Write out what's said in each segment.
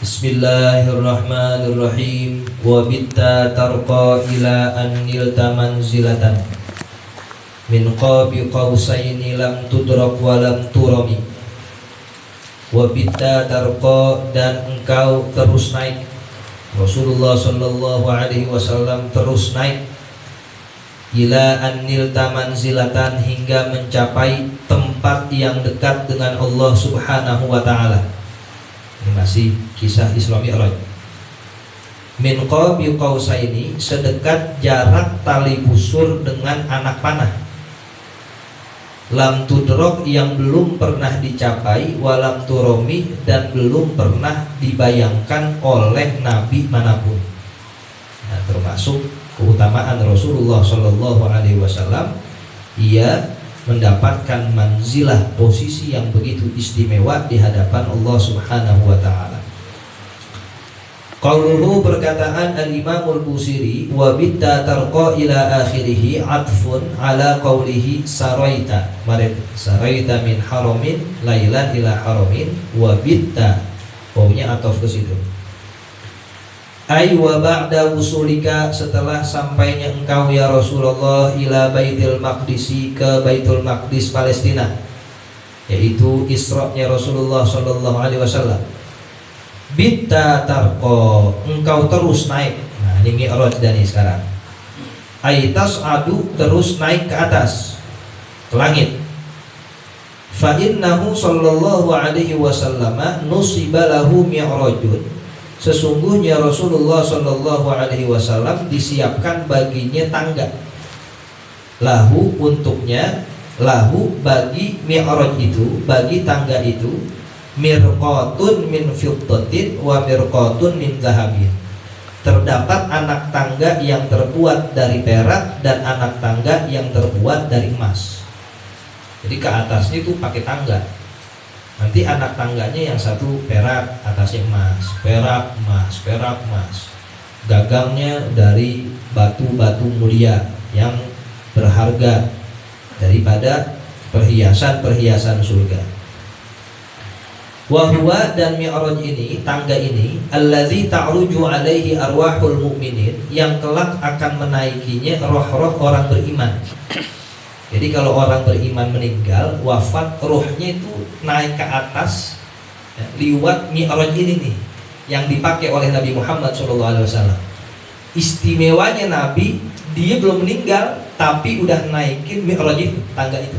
Bismillahirrahmanirrahim. Wa bitta tarqa ila an nilta manzilatan min qabi qausaini lam tudrak wa lam turami. Wa bitta tarqa, dan engkau terus naik. Rasulullah sallallahu alaihi wasallam terus naik ila an nilta manzilatan, hingga mencapai tempat yang dekat dengan Allah Subhanahu wa taala. Ini masih kisah Isra Mi'raj. Min qabi qausaini, sedekat jarak tali busur dengan anak panah. Lam tudrok, yang belum pernah dicapai. Walam turomi, dan belum pernah dibayangkan oleh nabi manapun. Nah, termasuk keutamaan Rasulullah Shallallahu Alaihi Wasallam, ia mendapatkan manzilah, posisi yang begitu istimewa di hadapan Allah Subhanahu wa taala. Qauluhu, perkataan Al-Imam Al-Busiri, wa bitta tarqa ila akhirih atfun ala qaulihi saraita. Saraita min haramin lailan ila haramin, wa bitta, pokoknya ataf ke situ. Ay wa ba'da usulika, setelah sampainya engkau ya Rasulullah ila Baitul Maqdisi, ke Baitul Maqdis Palestina, yaitu Isra-nya Rasulullah sallallahu alaihi wasallam. Bitta tarqa, engkau terus naik. Nah, ini Mi'raj dan ini sekarang. Ay tas'adu, terus naik ke atas, ke langit. Fa innahu sallallahu alaihi wasallam nusiba lahu mi'rajun, sesungguhnya Rasulullah Shallallahu Alaihi Wasallam disiapkan baginya tangga. Lahu, untuknya, lahu, bagi mi'raj itu, bagi tangga itu, mirqatun min fiddatin wa mirqatun min zahabin. Terdapat anak tangga yang terbuat dari perak dan anak tangga yang terbuat dari emas. Jadi ke atasnya itu pakai tangga. Nanti anak tangganya yang satu perak, atasnya emas, perak, emas, perak, emas. Gagangnya dari batu-batu mulia yang berharga daripada perhiasan-perhiasan surga. Wahwa, dan mi'raj ini, tangga ini, allazi ta'ruju alaihi arwahul mu'minin, yang kelak akan menaikinya roh-roh orang beriman. Jadi kalau orang beriman meninggal, wafat, rohnya itu naik ke atas, ya, liwat mi'raj ini nih, yang dipakai oleh Nabi Muhammad SAW. Istimewanya Nabi, dia belum meninggal, tapi udah naikin mi'raj itu, tangga itu.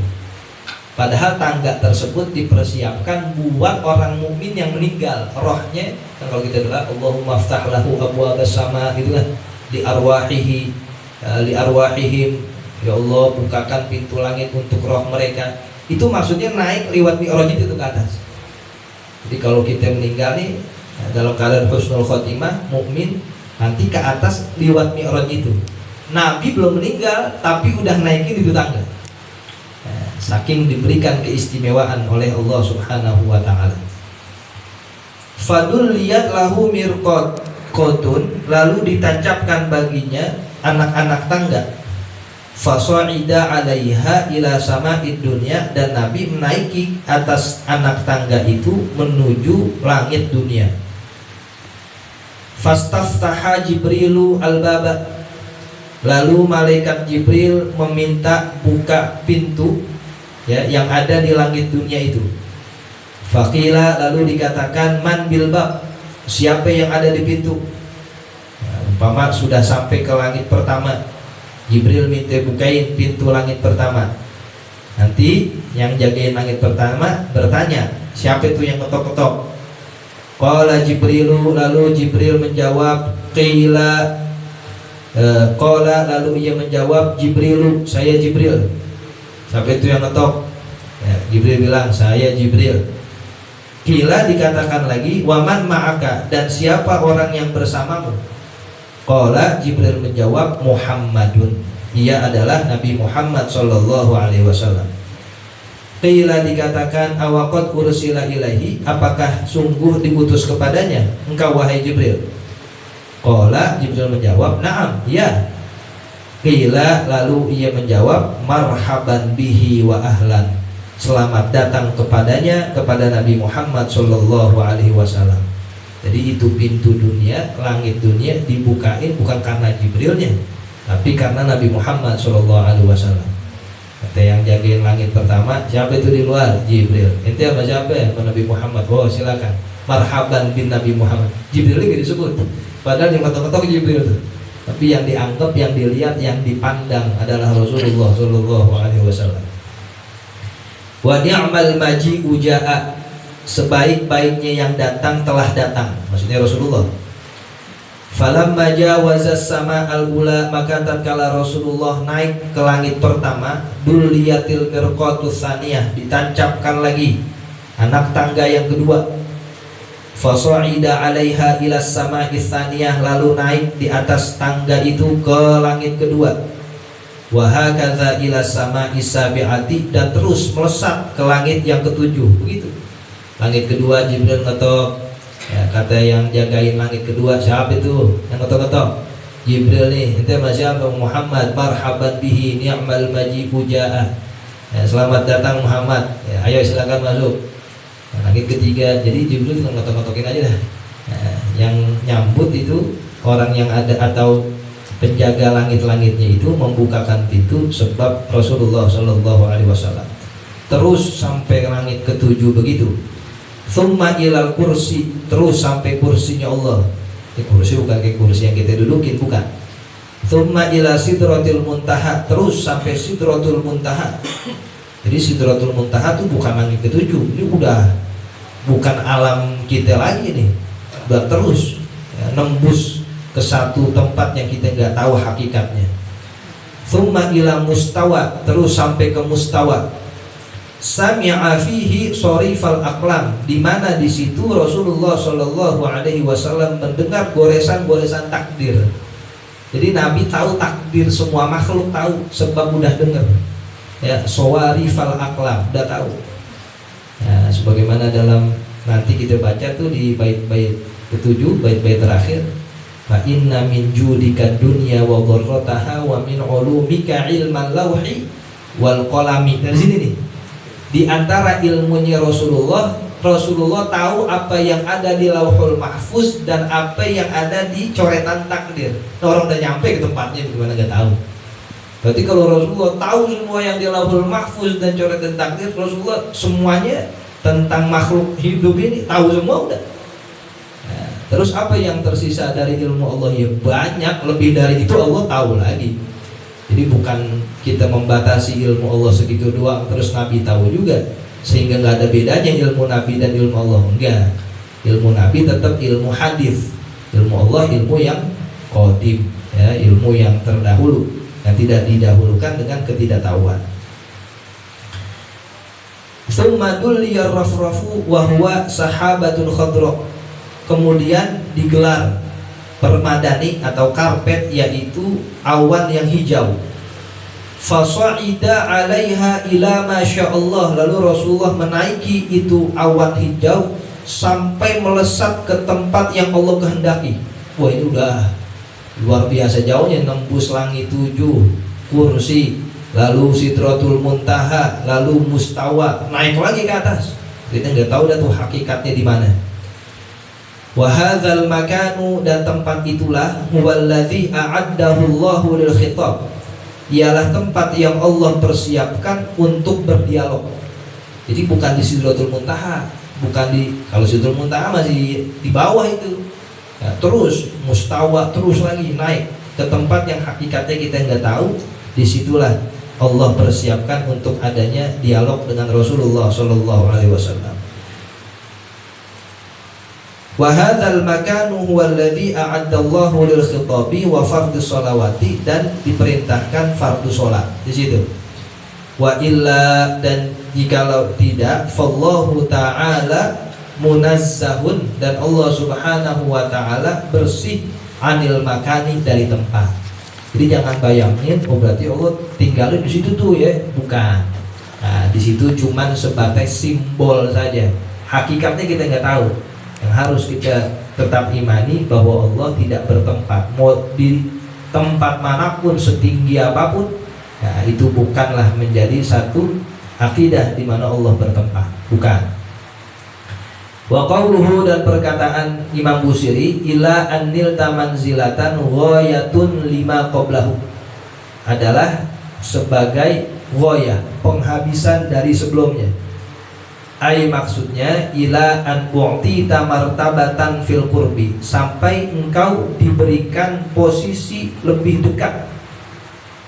Padahal tangga tersebut dipersiapkan buat orang mukmin yang meninggal, rohnya. Kan kalau kita doa, Allahumma aftah lahu abwaabas sama, gitu kan, li arwahihim. Ya Allah, bukakan pintu langit untuk roh mereka. Itu maksudnya naik lewat mi'raj itu ke atas. Jadi kalau kita meninggal nih dalam keadaan husnul khotimah, mukmin, nanti ke atas lewat mi'raj itu. Nabi belum meninggal tapi udah naikin itu tangga. Nah, saking diberikan keistimewaan oleh Allah Subhanahu wa taala. Fadul liat lahu mirqatun, lalu ditancapkan baginya anak-anak tangga. Fasa'ida 'alaiha ila sama'id dunya, dan Nabi menaiki atas anak tangga itu menuju langit dunia. Fastaftaha Jibrilu al-baba, lalu malaikat Jibril meminta buka pintu, ya, yang ada di langit dunia itu. Faqila, lalu dikatakan, man bil bab, siapa yang ada di pintu? Nah, umpama sudah sampai ke langit pertama, Jibril minta bukain pintu langit pertama. Nanti yang jagain langit pertama bertanya, siapa itu yang ketok-ketok? Qala Jibrilu, lalu Jibril menjawab, qila, qala, lalu ia menjawab, Jibrilu, saya Jibril. Siapa itu yang ketok? Ya, Jibril bilang, saya Jibril. Qila, dikatakan lagi, waman ma'aka, dan siapa orang yang bersamamu? Qala, Jibril menjawab, Muhammadun, ia adalah Nabi Muhammad sallallahu alaihi wasallam. Qila, dikatakan, awaqad ursila ilaihi, apakah sungguh diutus kepadanya engkau wahai Jibril? Qala, Jibril menjawab, na'am, ya. Qila, lalu ia menjawab, marhaban bihi wa ahlan, selamat datang kepadanya, kepada Nabi Muhammad sallallahu alaihi wasallam. Jadi itu pintu dunia, langit dunia dibukain bukan karena Jibrilnya, tapi karena Nabi Muhammad SAW. Kata yang jagain langit pertama, siapa itu di luar? Jibril. Ente apa siapa ya? Nabi Muhammad. Oh silakan. Marhaban bin Nabi Muhammad. Jibril ini disebut. Padahal yang ketok-ketok Jibril tuh. Tapi yang dianggap, yang dilihat, yang dipandang adalah Rasulullah SAW. Wa ni'mal maji'u ja'a. Sebaik-baiknya yang datang telah datang. Maksudnya Rasulullah. Falamma jawazas sama al-ula, maka tatkala Rasulullah naik ke langit pertama, duliyatil mirqatus saniyah, ditancapkan lagi anak tangga yang kedua. Fasa'ida 'alaiha ila sama'is saniyah, lalu naik di atas tangga itu ke langit kedua. Wa hakadza ila sama'is sabi'ati, dan terus melesat ke langit yang ketujuh. Begitu. Langit kedua Jibril ngetok. Ya, kata yang jagain langit kedua, siapa itu yang ketok-ketok? Jibril nih. Ente siapa? Muhammad. Marhaban bihi ni'mal maji'u ja'a. Ya, selamat datang Muhammad. Ya, ayo silakan masuk. Nah, langit ketiga. Jadi Jibril cuma ngetok-ngetokin aja dah. Nah, yang nyambut itu orang yang ada atau penjaga langit-langitnya itu membukakan pintu sebab Rasulullah SAW. Terus sampai langit ketujuh begitu. Thumma ilal kursi, terus sampai kursinya Allah. Ini kursi bukan kayak kursi yang kita dudukin, bukan. Thumma ila sidratil muntaha, terus sampai sidratul muntaha. Jadi sidratul muntaha itu bukan langit ketujuh. Ini udah bukan alam kita lagi nih. Udah terus ya, nembus ke satu tempat yang kita nggak tahu hakikatnya. Thumma ila mustawa, terus sampai ke mustawa. Sami'a fihi sorifal aqlam, di mana di situ Rasulullah SAW mendengar goresan-goresan takdir. Jadi Nabi tahu takdir semua makhluk, tahu sebab udah dengar. Ya, sorifal aqlam, udah tahu. Ya, sebagaimana dalam nanti kita baca tuh di bait-bait ketujuh, bait-bait terakhir. Fa inna min judika dunya wa dharrataha wa min ulumika ilman lauhi wal qalami. Dari sini nih. Di antara ilmunya Rasulullah tahu apa yang ada di Lauhul Mahfuz dan apa yang ada di coretan takdir. Nah, orang udah nyampe ke tempatnya, gimana gak tahu? Berarti kalau Rasulullah tahu semua yang di Lauhul Mahfuz dan coretan takdir, Rasulullah semuanya tentang makhluk hidup ini tahu semua udah. Nah, terus apa yang tersisa dari ilmu Allah? Ya banyak, lebih dari itu Allah tahu lagi. Jadi bukan kita membatasi ilmu Allah segitu doang terus Nabi tahu juga, sehingga nggak ada bedanya ilmu Nabi dan ilmu Allah. Enggak, ilmu Nabi tetap ilmu hadis, ilmu Allah ilmu yang qadim, ya, ilmu yang terdahulu yang tidak didahulukan dengan ketidaktahuan. Tsumma dulliya rafrafu wa huwa sahabatul khadra, kemudian digelar permadani atau karpet, yaitu awan yang hijau. Fasa'ida 'alaiha ila masyaallah, lalu Rasulullah menaiki itu awan hijau sampai melesat ke tempat yang Allah kehendaki. Wah, ini udah luar biasa jauhnya, nembus langit 7, kursi, lalu sidratul muntaha, lalu mustawa, naik lagi ke atas. Kita nggak tahu dah tuh hakikatnya di mana. Wa hadzal makanu, dan tempat itulah huwallazi a'addahu Allahu lil khitab, ialah tempat yang Allah persiapkan untuk berdialog. Jadi bukan di Sidratul Muntaha, bukan di, kalau Sidratul Muntaha masih di bawah itu. Ya, terus mustawa, terus lagi naik ke tempat yang hakikatnya kita nggak tahu. Disitulah Allah persiapkan untuk adanya dialog dengan Rasulullah SAW. Wa hadzal makanu huwa alladzi a'adda Allahu lil khitabi wa fardhus sholawati, dan diperintahkan fardu sholat di situ. Wa illa, dan jikalau tidak, fallahu ta'ala munazzahun, dan Allah Subhanahu wa ta'ala bersih anil makani, dari tempat. Jadi jangan bayangin oh berarti Allah tinggalin di situ tuh ya, bukan. Nah, di situ cuman sebagai simbol saja. Hakikatnya kita nggak tahu. Yang harus kita tetap imani bahwa Allah tidak bertempat, mau di tempat manapun setinggi apapun. Nah, itu bukanlah menjadi satu akidah di mana Allah bertempat, bukan. Wa qawluhu, dan perkataan Imam Busiri, ila annil tamanzilatan ghayatun lima qablahu, adalah sebagai ghayah, penghabisan dari sebelumnya. Ai maksudnya ila an u'tita martabatan fil qurbi, sampai engkau diberikan posisi lebih dekat.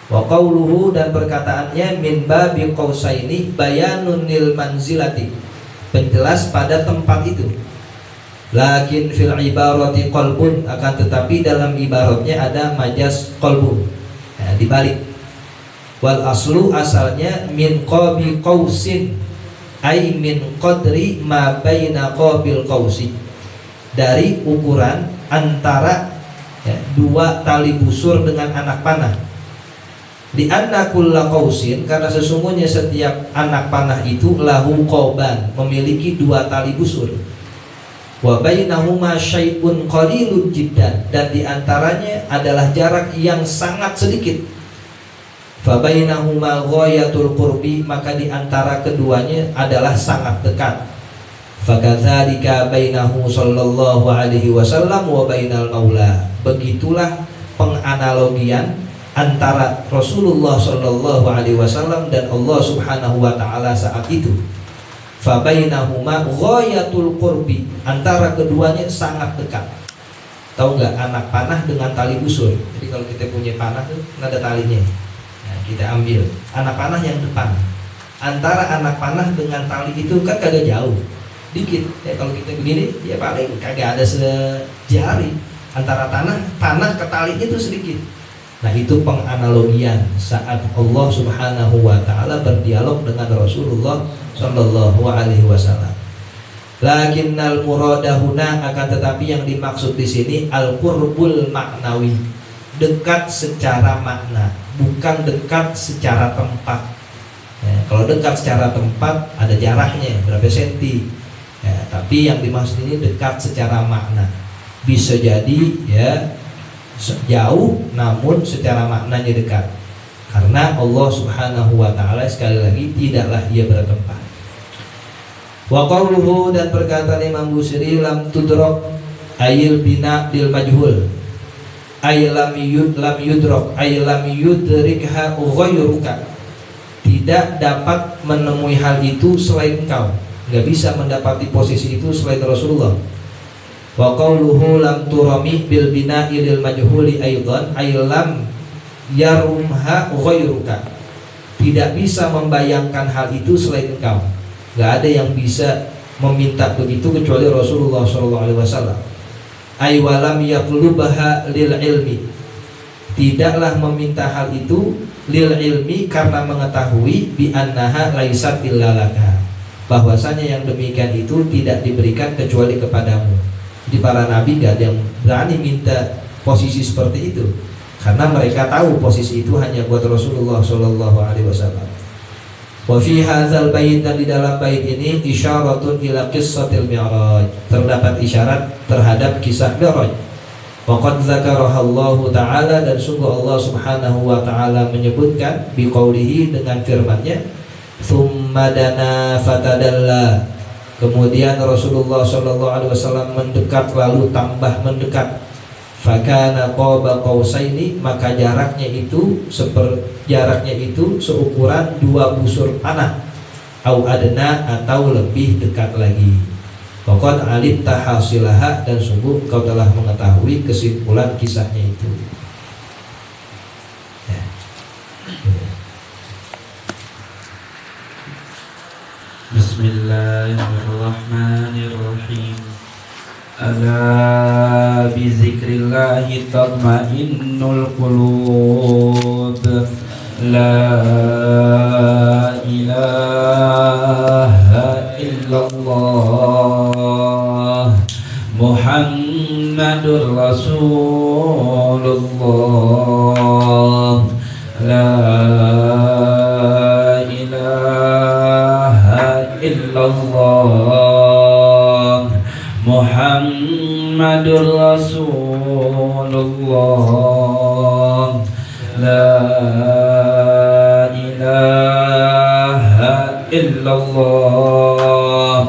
Wa qawluhu, dan perkataannya min babi qausaini bayanun lil manzilati, penjelas pada tempat itu. Lakin fil ibarati qalbun, akan tetapi dalam ibaratnya ada majas qalbun, dibalik. Wal aslu, asalnya min qabi qausin, ai min qadri ma baina qabil qausi, dari ukuran antara dua tali busur dengan anak panah. Di anna kulla qausin, karena sesungguhnya setiap anak panah itu lahu qoban, memiliki dua tali busur. Wa bainahuma syai'un qalilun jiddan, dan di antaranya adalah jarak yang sangat sedikit. Fa bainahuma ghayatul qurbi, maka di antara keduanya adalah sangat dekat. Fa kadzalika bainahu sallallahu alaihi wasallam wa bainal maula, begitulah penganalogian antara Rasulullah Shallallahu Alaihi Wasallam dan Allah Subhanahu Wa Taala saat itu. Fabainahuma ghayatul qurbi, antara keduanya sangat dekat. Tahu nggak, anak panah dengan tali busur? Jadi kalau kita punya panah tuh ada talinya, nah, kita ambil anak panah yang depan. Antara anak panah dengan tali itu kan kagak jauh, dikit. Ya, kalau kita begini, ya paling kagak ada sejari. Antara panah ke talinya itu sedikit. Nah, itu penganalogian saat Allah Subhanahu wa taala berdialog dengan Rasulullah sallallahu alaihi wasallam. Lakinnal muradahuna, akan tetapi yang dimaksud di sini al-qurbul maknawi, dekat secara makna, bukan dekat secara tempat. Kalau dekat secara tempat ada jaraknya berapa senti. Tapi yang dimaksud ini dekat secara makna. Bisa jadi jauh namun secara maknanya dekat, karena Allah Subhanahu wa taala sekali lagi tidaklah ia bertempat. Wa qawluhu, dan perkataan Imam Busiri, lam tudrok ayil bina dil majhul, ay lam yudrok ay lam yudrikha ghayruka, tidak dapat menemui hal itu selain engkau, nggak bisa mendapati posisi itu selain Rasulullah. Wa qawluhu lam turami bil bina'i lil majhuli aidan ay lam yarumha ghayruka, tidak bisa membayangkan hal itu selain engkau, enggak ada yang bisa meminta begitu kecuali Rasulullah sallallahu alaihi wasallam. Ay walam yaqlubaha lil ilmi, tidaklah meminta hal itu lil ilmi, karena mengetahui bi annaha laisat illa laka, bahwasanya yang demikian itu tidak diberikan kecuali kepadamu. Di para nabi gak ada yang berani minta posisi seperti itu, karena mereka tahu posisi itu hanya buat Rasulullah Shallallahu Alaihi Wasallam. Wa fi hadzal bait, dan di dalam bait ini isyaratun ila qissatil mi'raj, terdapat isyarat terhadap kisah Mi'raj. Wa qad dzakaraha Allah taala, dan sungguh Allah Subhanahu wa taala menyebutkan biqaulihi, dengan firman-Nya, tsumma dana fatadalla, kemudian Rasulullah Shallallahu Alaihi Wasallam mendekat lalu tambah mendekat. Fakana qaba qausaini, maka jaraknya itu seukuran dua busur panah, au adna, atau lebih dekat lagi. Faqad alimta hasilaha, dan sungguh kau telah mengetahui kesimpulan kisahnya itu. Bismillahirrahmanirrahim. Ala bi zikrillahi tatma'innul qulub. La ilaha illallah Muhammadur Rasulullah. La illallah Muhammadur Rasulullah. La ilaha illallah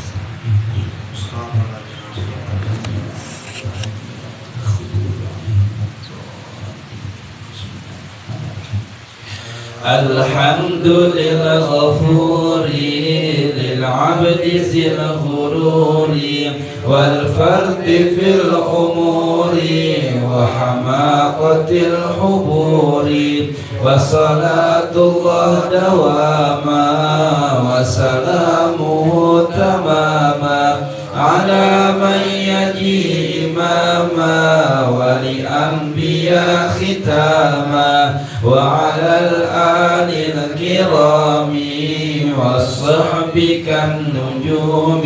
الحمد للغفور للعبد ذي الغرور والفرد في الأمور وحماقة الحبور وصلاة الله دواما وسلامه تماما على من يجي إماما ولأنبياء ختاما وعلى الآل الكرام والصحب كالنجوم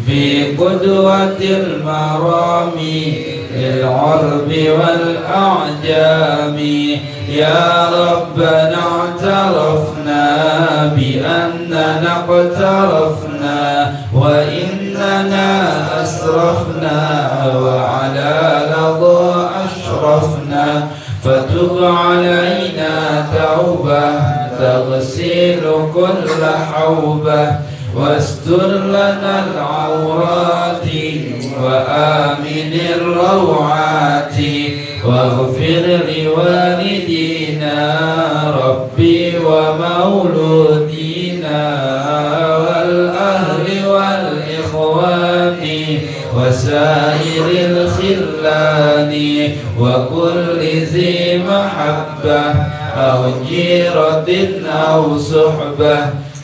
في قدوة المرام للعرب والأعجام يا ربنا اعترفنا بأننا اقترفنا وإننا أسرفنا وعلى لظى أشرفنا فتب علينا توبة تغسل كل حوبة واستر لنا العورات وآمن الروعات واغفر لوالدينا ربي ومولودينا والأهل والإخوان وسائر الخلان وكل ذي محبة أو جيرة أو صحبة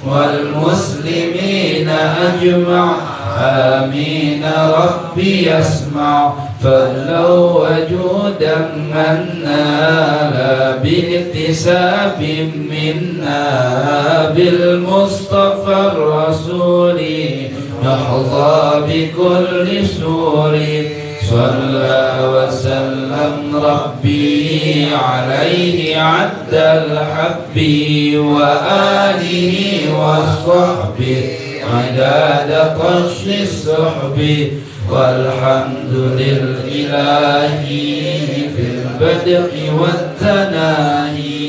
والمسلمين أجمع آمين ربي يسمع فضلا وجودا منا لا باكتساب منا بالمصطفى الرسول نحظى بكل سور صلى وسلم ربي عليه عد الحب وآله وصحبه عداد قش السحب والحمد للإله في البدء والتناهي